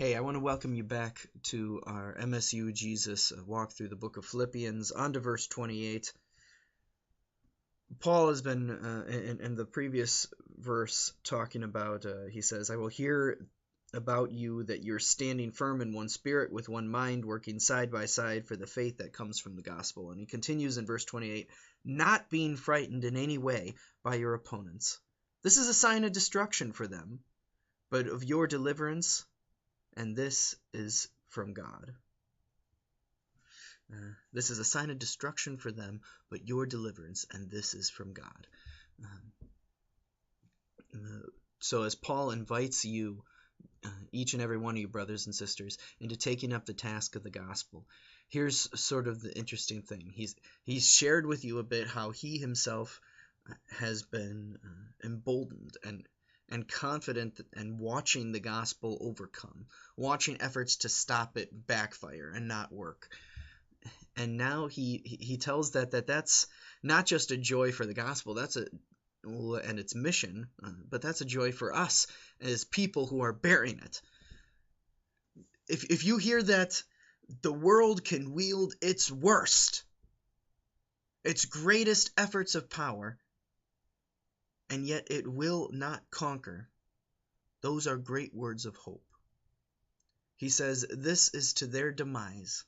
Hey, I want to welcome you back to our MSU Jesus walk through the book of Philippians, on to verse 28. Paul has been, in the previous verse, talking about, he says, I will hear about you that you're standing firm in one spirit, with one mind, working side by side for the faith that comes from the gospel. And he continues in verse 28, not being frightened in any way by your opponents. This is a sign of destruction for them, but of your deliverance, and this is from God. This is a sign of destruction for them, but your deliverance, and this is from God. So as Paul invites you, each and every one of you brothers and sisters, into taking up the task of the gospel, here's sort of the interesting thing. He's shared with you a bit how he himself has been emboldened and confident and watching the gospel overcome, watching efforts to stop it backfire and not work. And now he tells that's not just a joy for the gospel, and its mission, but that's a joy for us as people who are bearing it. If you hear that the world can wield its worst, its greatest efforts of power, and yet it will not conquer, those are great words of hope. He says this is to their demise,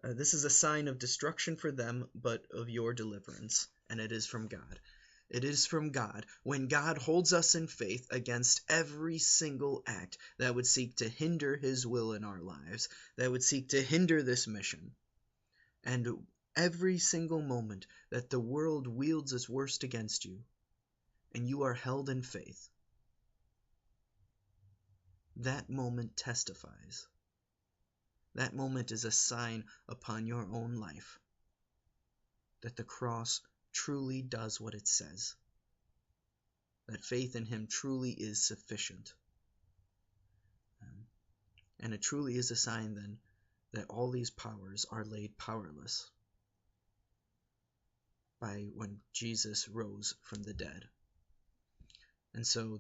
this is a sign of destruction for them, but of your deliverance, and it is from God. It is from God, when God holds us in faith against every single act that would seek to hinder his will in our lives, that would seek to hinder this mission. And every single moment that the world wields its worst against you, and you are held in faith, that moment testifies. That moment is a sign upon your own life that the cross truly does what it says, that faith in him truly is sufficient. And it truly is a sign then that all these powers are laid powerless by when Jesus rose from the dead. And so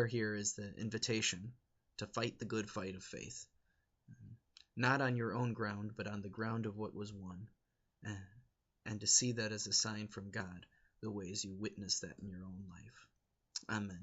here is the invitation to fight the good fight of faith. Not on your own ground, but on the ground of what was won. And to see that as a sign from God, the ways you witness that in your own life. Amen.